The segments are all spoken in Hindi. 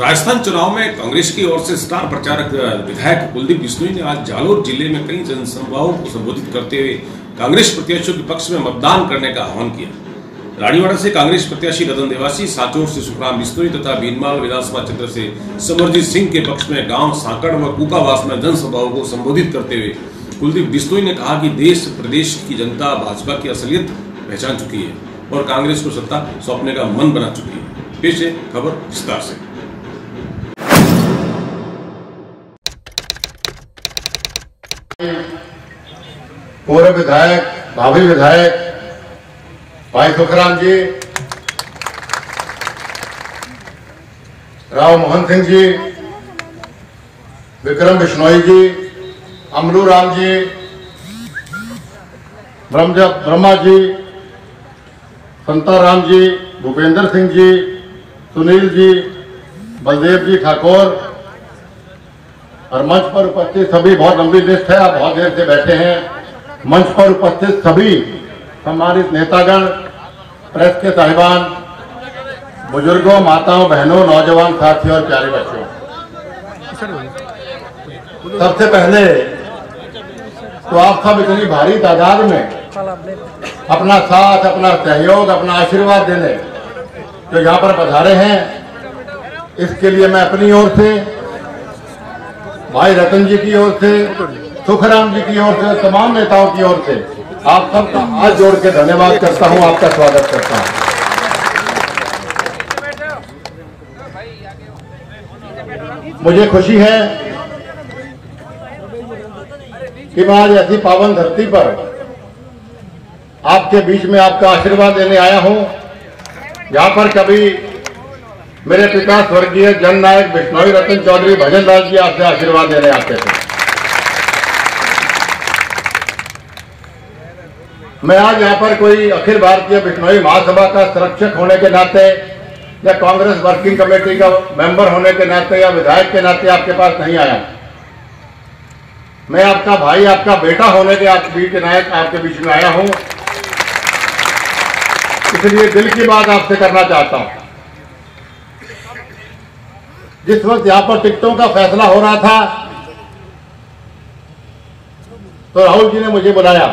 राजस्थान चुनाव में कांग्रेस की ओर से स्टार प्रचारक विधायक कुलदीप बिश्नोई ने आज जालोर जिले में कई जनसभाओं को संबोधित करते हुए कांग्रेस प्रत्याशियों के पक्ष में मतदान करने का आह्वान किया। रानीवाड़ा से कांग्रेस प्रत्याशी रतन देवासी, साचोर से सुखराम बिश्नोई तथा भीनमाल विधानसभा क्षेत्र से समरजीत सिंह के पक्ष में गांव सांकड़ व कुकावास में जनसभाओं को संबोधित करते हुए कुलदीप बिश्नोई ने कहा कि देश प्रदेश की जनता भाजपा की असलियत पहचान चुकी है और कांग्रेस को सत्ता सौंपने का मन बना चुकी है। पेश है खबर विस्तार से। पूर्व विधायक, भावी विधायक भाई सुखराम जी, राव मोहन सिंह जी, विक्रम बिश्नोई जी, अमलू राम जी, ब्रह्मा जी, संताराम जी, भूपेंद्र सिंह जी, सुनील जी, बलदेव जी ठाकुर और मंच पर उपस्थित सभी, बहुत लंबी लिस्ट है, आप बहुत देर से बैठे हैं। मंच पर उपस्थित सभी सम्मानित नेतागण, प्रेस के साहिबान, बुजुर्गों, माताओं, बहनों, नौजवान साथियों और प्यारे बच्चों, सबसे पहले तो आप सब इतनी भारी तादाद में अपना साथ, अपना सहयोग, अपना आशीर्वाद देने जो यहाँ पर पधारे हैं, इसके लिए मैं अपनी ओर से, भाई रतन जी की ओर से, सुखराम जी की ओर से, तमाम नेताओं की ओर से आप सबका हाथ जोड़ के धन्यवाद करता हूं, आपका स्वागत करता हूं। मुझे खुशी है कि मैं आज ऐसी पावन धरती पर आपके बीच में आपका आशीर्वाद लेने आया हूं, जहां पर कभी मेरे पिता स्वर्गीय जननायक बिश्नोई रतन चौधरी भजनलाल जी आपसे आशीर्वाद लेने आते थे। मैं आज यहाँ पर कोई अखिल भारतीय बिश्नोई महासभा का संरक्षक होने के नाते या कांग्रेस वर्किंग कमेटी का मेंबर होने के नाते या विधायक के नाते आपके पास नहीं आया। मैं आपका भाई, आपका बेटा होने के आपके बीच में आया हूं, इसलिए दिल की बात आपसे करना चाहता हूं। जिस वक्त यहां पर टिकटों का फैसला हो रहा था तो राहुल जी ने मुझे बुलाया।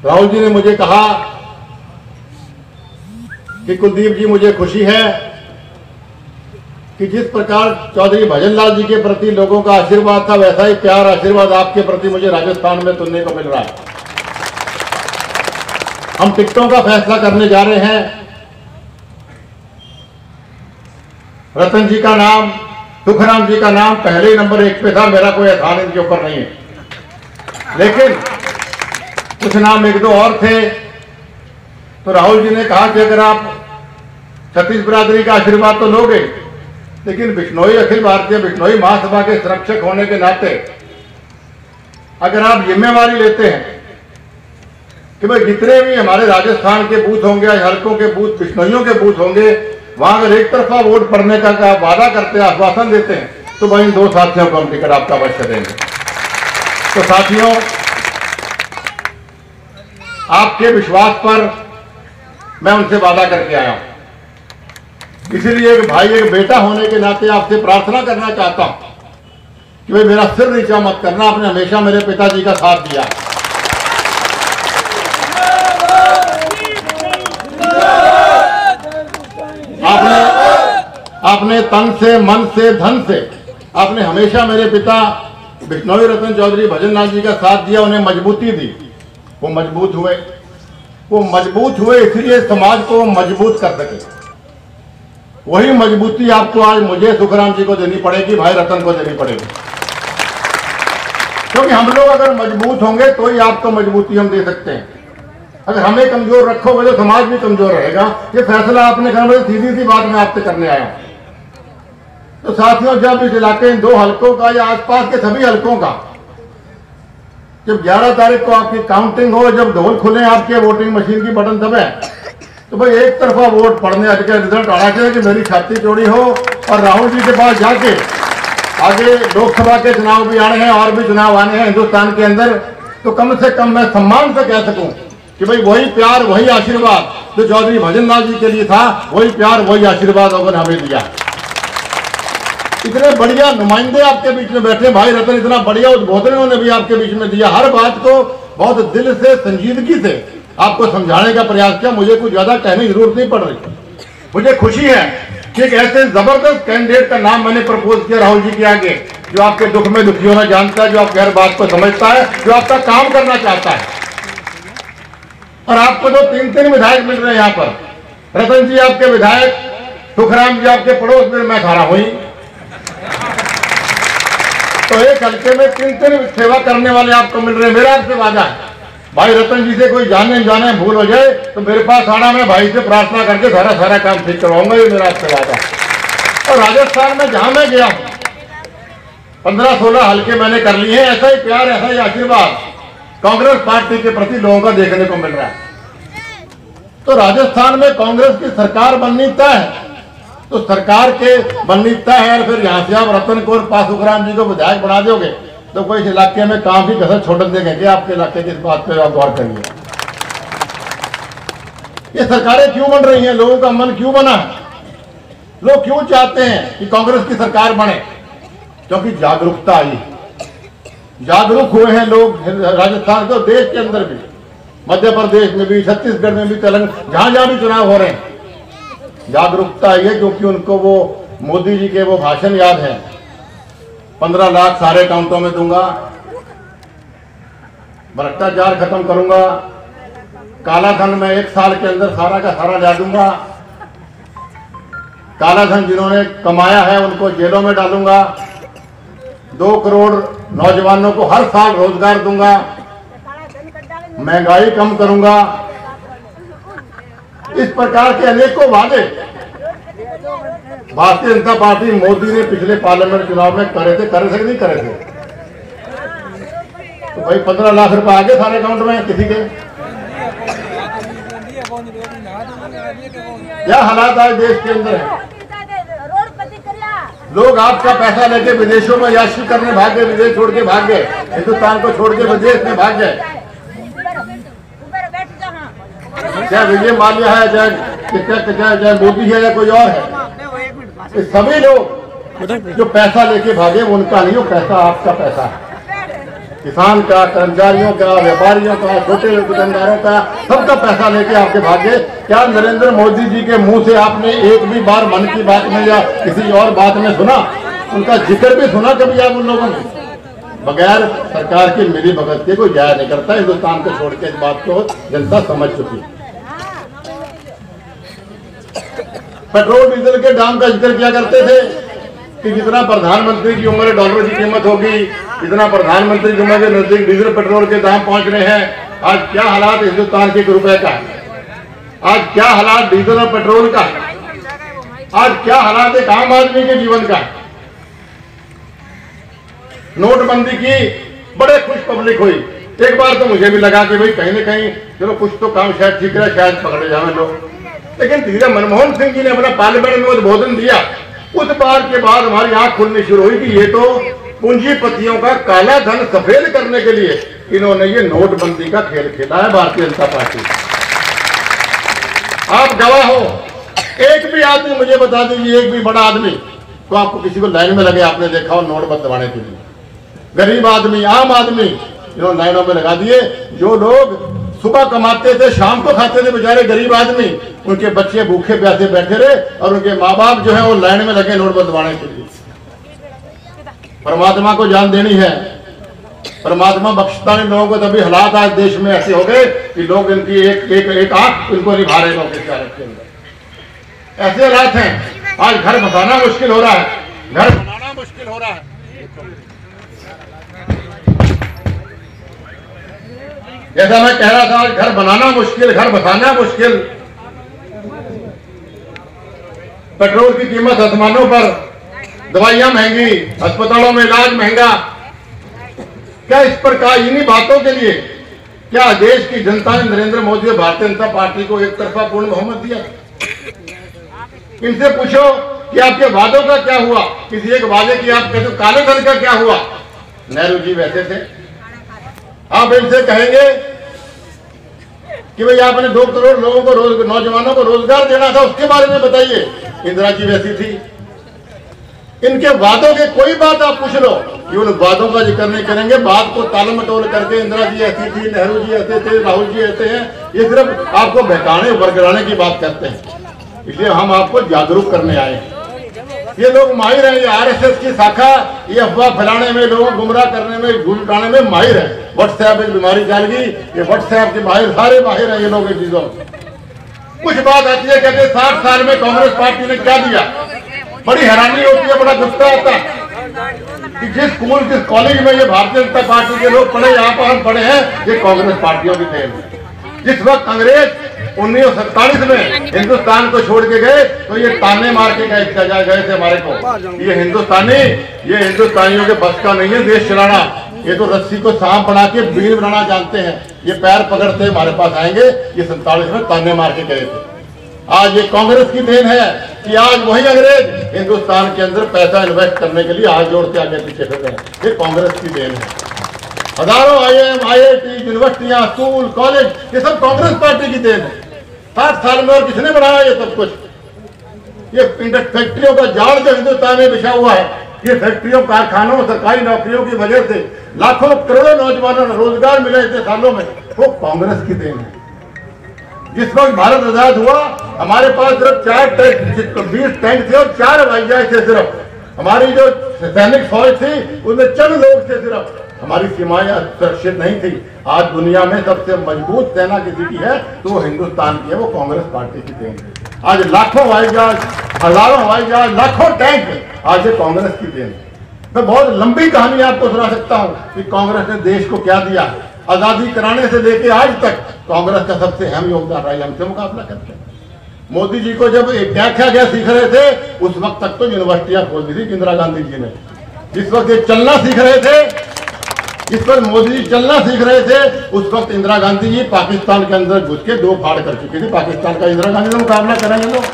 राहुल जी ने मुझे कहा कि कुलदीप जी, मुझे खुशी है कि जिस प्रकार चौधरी भजनलाल जी के प्रति लोगों का आशीर्वाद था, वैसा ही प्यार, आशीर्वाद आपके प्रति मुझे राजस्थान में सुनने को मिल रहा है। हम टिकटों का फैसला करने जा रहे हैं। रतन जी का नाम, सुखराम जी का नाम पहले ही नंबर 1 पे था, मेरा कोई एहसान इनके ऊपर नहीं है, लेकिन कुछ नाम एक दो और थे। तो राहुल जी ने कहा कि अगर आप छत्तीस बिरादरी का आशीर्वाद तो लोगे, लेकिन बिश्नोई, अखिल भारतीय बिश्नोई महासभा के संरक्षक होने के नाते अगर आप जिम्मेवारी लेते हैं कि भाई जितने भी हमारे राजस्थान के बूथ होंगे, हल्कों के बूथ, बिश्नोइयों के बूथ होंगे, वहां अगर एक तरफा वोट पड़ने का वादा करते हैं, आश्वासन देते हैं, तो भाई इन दो साथियों को हम टिकट आपका अवश्य देंगे। तो साथियों, आपके विश्वास पर मैं उनसे वादा करके आया हूं। इसीलिए एक भाई, एक बेटा होने के नाते आपसे प्रार्थना करना चाहता हूं कि भाई मेरा सिर नीचा मत करना। आपने हमेशा मेरे पिताजी का साथ दिया। आपने तन से, मन से, धन से आपने हमेशा मेरे पिता बिश्नोई रतन चौधरी भजनलाल जी का साथ दिया, उन्हें मजबूती दी। वो मजबूत हुए इसलिए समाज को मजबूत कर सके। वही मजबूती आपको आज मुझे, सुखराम जी को देनी पड़ेगी, भाई रतन को देनी पड़ेगी, क्योंकि हम लोग अगर मजबूत होंगे तो ही आपको मजबूती हम दे सकते हैं। अगर हमें कमजोर रखोगे तो समाज भी कमजोर रहेगा। ये फैसला आपने करना, सीधी सी बात मैं आपसे करने आया हूं। तो साथियों, जब इस इलाके, इन 2 हलकों का या आसपास के सभी हलकों का जब 11 तारीख को आपकी काउंटिंग हो, जब ढोल खुले आपके वोटिंग मशीन की बटन दबे, तो भाई एक तरफा वोट पड़ने का रिजल्ट आना चाहिए कि मेरी छाती चौड़ी हो और राहुल जी के पास जाके आगे लोकसभा के चुनाव भी आने हैं और भी चुनाव आने हैं हिंदुस्तान के अंदर, तो कम से कम मैं सम्मान से कह सकूं कि कि भाई वही प्यार वही आशीर्वाद जो चौधरी भजन लाल जी के लिए था, वही प्यार वही आशीर्वाद उन्होंने हमें दिया। इतने बढ़िया नुमाइंदे आपके बीच में बैठे भाई रतन, इतना बढ़िया उद्बोधन उन्होंने भी आपके बीच में दिया। हर बात को बहुत दिल से संजीदगी से आपको समझाने का प्रयास किया। मुझे कुछ ज्यादा कहने की जरूरत नहीं पड़ रही। मुझे खुशी है कि एक ऐसे जबरदस्त कैंडिडेट का नाम मैंने प्रपोज किया राहुल जी के आगे, जो आपके दुख में दुखी होना जानता है, जो आपकी हर बात को समझता है, जो आपका काम करना चाहता है। और आपको जो 3 विधायक मिल रहे हैं यहाँ पर, रतन जी आपके विधायक, सुखराम जी आपके पड़ोस में मैं खड़ा हुई, तो एक हल्के में 3 सेवा करने वाले आपको मिल रहे हैं। मेरा आपसे वादा है, भाई रतन जी से कोई जाने जाने भूल हो जाए तो मेरे पास आना, मैं भाई से प्रार्थना करके सारा काम ठीक करवाऊंगा, ये मेरा आपसे वादा है। और राजस्थान में जहां मैं गया हूं 15-16 हल्के मैंने कर लिए हैं। ऐसा ही प्यार, ऐसा ही आशीर्वाद कांग्रेस पार्टी के प्रति लोगों का देखने को मिल रहा है। तो राजस्थान में कांग्रेस की सरकार बननी तय है, तो सरकार के बननी तय है। और फिर यहां से आप रतन को और पासुखराम जी को विधायक बना दोगे तो कोई इस इलाके में काम की कसर छोड़ देंगे कि आपके इलाके की इस बात पे आप गौर करिए। ये सरकारें क्यों बन रही हैं? लोगों का मन क्यों बना है? लोग क्यों चाहते हैं कि कांग्रेस की सरकार बने? क्योंकि जागरूकता आई, जागरूक हुए हैं लोग राजस्थान के, देश के अंदर भी, मध्य प्रदेश में भी, छत्तीसगढ़ में भी, तेलंगाना, जहां जहां भी चुनाव हो रहे हैं, जागरूकता आई है। क्योंकि उनको वो मोदी जी के वो भाषण याद है, 15 लाख सारे अकाउंटों में दूंगा, भ्रष्टाचार खत्म करूंगा, काला धन में 1 साल के अंदर सारा का सारा ला दूंगा, काला धन जिन्होंने कमाया है उनको जेलों में डालूंगा, 2 करोड़ नौजवानों को हर साल रोजगार दूंगा, महंगाई कम करूंगा। इस प्रकार के अनेकों वादे भारतीय जनता पार्टी मोदी ने पिछले पार्लियामेंट चुनाव में करे थे कि नहीं करे थे? तो भाई 15 लाख रुपए आ गए सारे अकाउंट में किसी के। क्या हालात आज देश के अंदर है? लोग आपका पैसा लेके विदेशों में याशी करने भाग गए, विदेश छोड़ के भाग गए, हिंदुस्तान को छोड़ के विदेश में भाग गए। चाहे विजय माल्या है, चाहे मोदी है, या कोई और है, सभी लोग जो पैसा लेके भागे उनका नहीं, वो पैसा आपका पैसा है। किसान का, कर्मचारियों का, व्यापारियों का, छोटे दुकानदारों का, सबका पैसा लेके आपके भागे। क्या नरेंद्र मोदी जी के मुंह से आपने एक भी बार मन की बात में या किसी और बात में सुना? उनका जिक्र भी सुना कभी आप उन लोगों ने? बगैर सरकार की मिली भगत के कोई जाया नहीं करता। हिंदुस्तान को छोड़ के इस बात को जनता समझ चुकी है। पेट्रोल डीजल के दाम का जिक्र क्या करते थे कि जितना प्रधानमंत्री की उम्र डॉलर की कीमत होगी, जितना प्रधानमंत्री की उम्र के नजदीक डीजल पेट्रोल के दाम पहुंच रहे हैं। आज क्या हालात हिंदुस्तान के 1 रुपए का है? आज क्या हालात डीजल और पेट्रोल का है? आज क्या हालात एक आम आदमी के जीवन का है? नोटबंदी की बड़े खुश पब्लिक हुई। एक बार तो मुझे भी लगा कि भाई कहीं ना कहीं चलो कुछ तो काम शायद ठीक है, शायद पकड़े जाए लोग। लेकिन धीरे मनमोहन सिंह जी ने अपना पार्लियामेंट में उद्बोधन दिया, उस बार के बाद हमारी आंख खुलनी शुरू हुई कि ये तो पूंजीपतियों का काला धन सफेद करने के लिए इन्होंने ये नोटबंदी का खेल खेला है भारतीय जनता पार्टी। आप गवाह हो, एक भी आदमी मुझे बता दीजिए, एक भी बड़ा आदमी तो आपको किसी को लाइन में लगे आपने देखा हो नोट बदलवाने के लिए? गरीब आदमी, आम आदमी इन्होंने लाइनों में लगा दिए। जो लोग सुबह कमाते थे शाम को खाते थे बेचारे गरीब आदमी, उनके बच्चे भूखे प्यासे बैठे रहे और उनके माँ बाप जो है वो लाइन में लगे नोट बदलवाने के लिए। परमात्मा को जान देनी है, परमात्मा बख्शता नहीं लोगों को। तभी हालात आज देश में ऐसे हो गए कि लोग इनकी एक आंख इनको निभा रहे लोग के अंदर। ऐसे हालात हैं आज घर बसाना मुश्किल हो रहा है, घर बनाना मुश्किल हो रहा है। जैसा मैं कह रहा था, आज घर बनाना मुश्किल, घर बसाना मुश्किल, पेट्रोल की कीमत आसमानों पर, दवाइयां महंगी, अस्पतालों में इलाज महंगा। क्या इस प्रकार इन्हीं बातों के लिए क्या देश की जनता ने नरेंद्र मोदी और भारतीय जनता पार्टी को एक तरफा पूर्ण बहुमत दिया? इनसे पूछो कि आपके वादों का क्या हुआ? किसी एक वादे की आप कहते हो काले धन का क्या हुआ? नेहरू जी वैसे थे। आप इनसे कहेंगे कि भाई आपने 2 करोड़ लोगों को नौजवानों को रोजगार देना था, उसके बारे में बताइए। इंदिरा जी वैसी थी। इनके वादों के कोई बात आप पूछ लो कि उन वादों का जिक्र नहीं करेंगे। बात को ताल मटोल करके इंदिरा जी ऐसी थी, नेहरू जी ऐसे थे, राहुल जी ऐसे हैं, ये सिर्फ आपको बहकाने बरगड़ाने की बात करते हैं। इसलिए हम आपको जागरूक करने आए हैं। ये लोग माहिर हैं, ये आरएसएस की शाखा, ये अफवाह फैलाने में, लोगों को गुमराह करने में, घुटाने में माहिर है। व्हाट्सएप एक बीमारी चल गई, ये व्हाट्सएप के माहिर, सारे माहिर हैं ये लोग इन चीजों। कुछ बात आती है, कहते 60 साल में कांग्रेस पार्टी ने क्या दिया। बड़ी हैरानी होती है, बड़ा गुस्सा आता है कि जिस स्कूल, जिस कॉलेज में ये भारतीय जनता पार्टी के लोग पढ़े, यहाँ पर हम पढ़े हैं, ये कांग्रेस पार्टियों की देन है। जिस वक्त अंग्रेज 1947 में हिंदुस्तान को छोड़ के गए तो ये ताने मार के गए थे हमारे को, ये हिंदुस्तानियों के बस का नहीं है देश चलाना। ये तो रस्सी को सांप बना के बीड़ बनाना जानते हैं। ये पैर पकड़ते हमारे पास आएंगे, ये 47 में ताने मार के गए थे। आज ये कांग्रेस की देन है कि आज वही अंग्रेज हिंदुस्तान के अंदर पैसा इन्वेस्ट करने के लिए हाथ जोड़ते आगे पीछे फिर रहे हैं। ये कांग्रेस की देन है। हजारों IIM, IIT, यूनिवर्सिटियां, स्कूल, कॉलेज, ये सब कांग्रेस पार्टी की देन है। 60 साल में और किसने बनाया ये सब कुछ? ये फैक्ट्रियों का जाल जो हिंदुस्तान में बिछा हुआ है, ये फैक्ट्रियों, कारखानों, सरकारी नौकरियों की वजह से लाखों करोड़ों नौजवानों को रोजगार मिले इतने सालों में, वो कांग्रेस की देन है। जिस वक्त भारत आजाद हुआ, हमारे पास सिर्फ 20 टैंक थे और 4 हवाई जहाज थे। सिर्फ हमारी जो सैनिक फौज थी उसमें चंद लोग थे, सिर्फ हमारी सीमाएं सुरक्षित नहीं थी। आज दुनिया में सबसे मजबूत सेना किसी की है तो वो हिंदुस्तान की है, वो कांग्रेस पार्टी की देन है। आज लाखों हवाई जहाज, हजारों हवाई जहाज, लाखों टैंक आज ये कांग्रेस की देन है। मैं बहुत लंबी कहानी आपको सुना सकता हूँ कि कांग्रेस ने देश को क्या दिया। आजादी कराने से लेके आज तक कांग्रेस का सबसे अहम योगदान रहा है। हमसे मुकाबला करते हैं। मोदी जी को जब क्या सीख रहे थे, उस वक्त तक तो यूनिवर्सिटियां खोल दी थी इंदिरा गांधी जी ने। जिस वक्त ये चलना सीख रहे थे, जिस पर मोदी जी चलना सीख रहे थे, उस वक्त इंदिरा गांधी जी पाकिस्तान के अंदर घुस के 2 फाड़ कर चुकी थी। पाकिस्तान का इंदिरा गांधी से मुकाबला करेंगे लोग।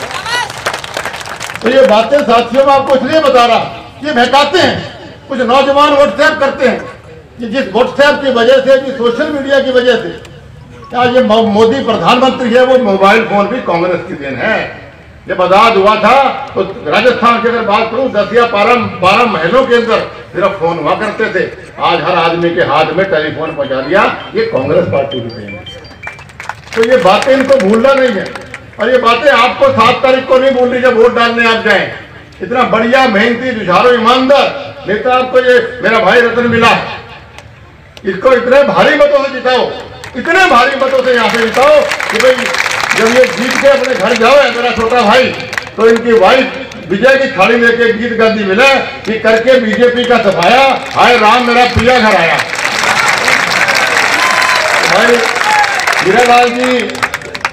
तो ये बातें साथियों में आपको इसलिए बता रहा, ये बहकाते हैं। कुछ नौजवान व्हाट्सएप करते हैं कि जिस व्हाट्सएप की वजह से, जिस सोशल मीडिया की वजह से आज ये मोदी प्रधानमंत्री है, वो मोबाइल फोन भी कांग्रेस की देन है। जब आजाद हुआ था तो राजस्थान की अगर बात करूं, 10 या 12 महलों के अंदर सिर्फ फोन हुआ करते थे। आज हर आदमी के हाथ में टेलीफोन पहुंचा दिया, ये कांग्रेस पार्टी की देन है। तो ये बातें इनको भूलना नहीं है। और ये बातें आपको 7 तारीख को नहीं भूलनी जब वोट डालने आप जाएं। इतना बढ़िया, मेहनती, जुझारू, ईमानदार नेता आपको ये मेरा भाई रतन मिला है। इसको इतने भारी मतों से जिताओ, इतने भारी मतों से यहाँ से जिताओ कि भाई जब ये जीत के अपने घर जाओ मेरा छोटा भाई, तो इनकी वाइफ विजय की थाली लेके गीत गाती मिले कि करके बीजेपी का सफाया, हाय राम मेरा प्रिया घर आया। भाई हीरालाल जी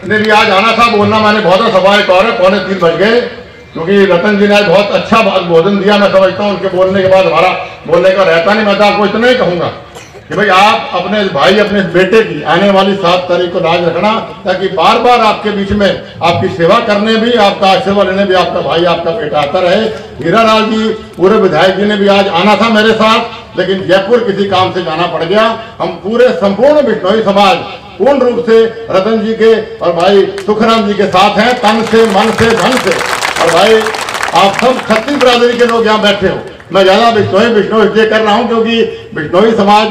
ने भी आज आना था, बोलना मैंने बहुत सभा एक और है, 2:45 बज गए, क्योंकि रतन जी ने आज बहुत अच्छा बोधन दिया। मैं समझता हूँ उनके बोलने के बाद हमारा बोलने का रहता नहीं। मैं तो आपको इतना ही कहूंगा कि भाई आप अपने भाई, अपने बेटे की आने वाली 7 तारीख को लाज रखना, ताकि बार बार आपके बीच में आपकी सेवा करने भी, आपका आशीर्वाद लेने भी आपका भाई, आपका बेटा आता रहे। हीरालाल जी, पूरे विधायक जी ने भी आज आना था मेरे साथ, लेकिन जयपुर किसी काम से जाना पड़ गया। हम पूरे संपूर्ण बिश्नोई समाज पूर्ण रूप से रतन जी के और भाई सुखराम जी के साथ हैं, तन से, मन से, धन से। और भाई आप सब छत्तीस बिरादरी के लोग यहाँ बैठे हो। मैं ज्यादा बिश्नोई इसलिए कर रहा हूँ क्योंकि बिश्नोई समाज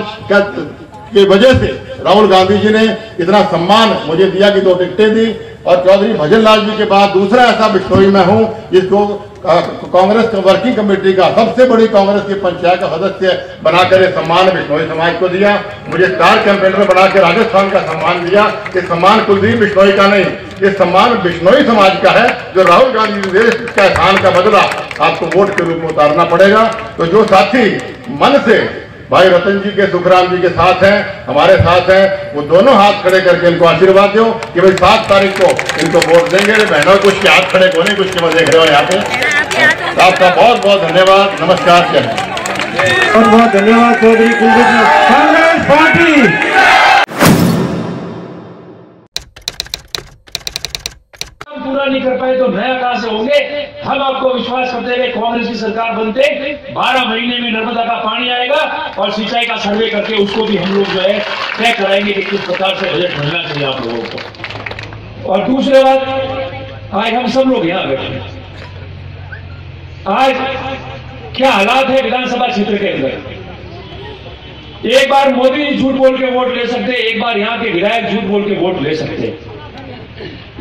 की वजह से राहुल गांधी जी ने इतना सम्मान मुझे दिया कि 2 टिकटें दी। और चौधरी भजन लाल जी के बाद दूसरा ऐसा बिश्नोई मैं हूँ जिसको कांग्रेस वर्किंग कमेटी का सबसे बड़ी कांग्रेस की पंचायत का सदस्य बनाकर ये सम्मान बिश्नोई समाज को दिया। मुझे स्टार कैंपेनर बनाकर राजस्थान का सम्मान दिया। ये सम्मान कुलदीप बिश्नोई का नहीं, ये सम्मान बिश्नोई समाज का है, जो राहुल गांधी देश का एहसान का बदला आपको वोट के रूप में उतारना पड़ेगा। तो जो साथी मन से भाई रतन जी के, सुखराम जी के साथ हैं, हमारे साथ हैं, वो दोनों हाथ खड़े करके इनको आशीर्वाद दो कि भाई 7 तारीख को इनको वोट देंगे। बहनों कुछ के हाथ खड़े को नहीं, कुछ के मैं देख रहे हो यहाँ पे। आपका बहुत बहुत धन्यवाद, नमस्कार। बहुत बहुत धन्यवाद चौधरी कुलदीप जी। कांग्रेस पार्टी पूरा नहीं कर कर पाए तो नया कहां से होंगे। हम आपको विश्वास करते हुए कांग्रेस की सरकार बनते 12 महीने में नर्मदा का पानी आएगा और सिंचाई का सर्वे करके उसको भी हम लोग जो है तय कराएंगे कि किस प्रकार से बजट मिलना चाहिए आप लोगों को। और दूसरी बात, आज हम सब लोग यहां बैठे, आज क्या हालात है विधानसभा क्षेत्र के अंदर। एक बार मोदी जी झूठ बोल के वोट ले सकते, एक बार यहाँ के विधायक झूठ बोल के वोट ले सकते,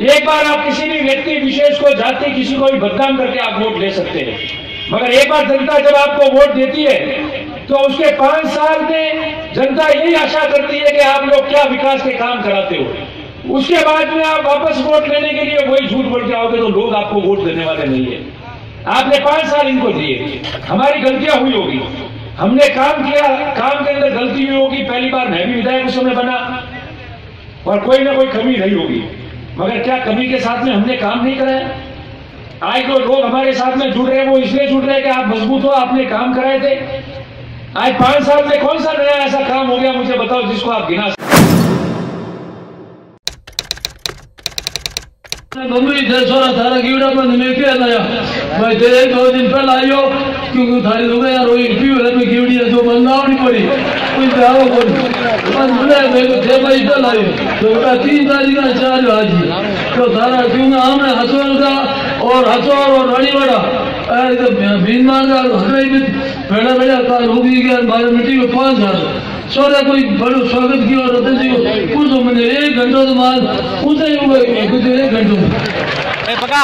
एक बार आप किसी भी व्यक्ति विशेष को जाति किसी को भी बदनाम करके आप वोट ले सकते हैं। मगर एक बार जनता जब आपको वोट देती है तो उसके 5 साल में जनता यही आशा करती है कि आप लोग क्या विकास के काम कराते हो। उसके बाद में आप वापस वोट लेने के लिए वही झूठ बोल के आओगे तो लोग आपको वोट देने वाले नहीं है। आपने 5 साल इनको दिए, हमारी गलतियां हुई होगी, हमने काम किया, काम के अंदर गलती हुई होगी। पहली बार मैं भी विधायक उस समय बना और कोई ना कोई कमी रही होगी, मगर क्या कमी के साथ में हमने काम नहीं कराया। आज जो लोग हमारे साथ में जुड़ रहे हैं वो इसलिए जुड़ रहे हैं कि आप मजबूत हो, आपने काम कराए थे। आज 5 साल में कौन सा नया ऐसा काम हो गया मुझे बताओ जिसको आप गिना मम्मी सोना थारा कीड़ा में लेके आया मैं तेरे 2 दिन पहले आयो क्योंकि थारी लोग यार वही पीवरे में कीड़ी है जो बनाव नहीं पड़ी कोई दावा कोई बस बोले मैं को थे भाई कल आयो तो का 3 तारीख का 4 आज तो थारा क्यों हमने हसोर का और हसोर और रानीवाड़ा अरे तो बीनमान का हसोई में बड़ा बड़ा का होगी के 12 मिनट में 5000 सोरे कोई बड़ो स्वागत किया और रतन जी को कुछ मैंने 1 घंटा तो बाद उसे ही कुछ 1 घंटा पका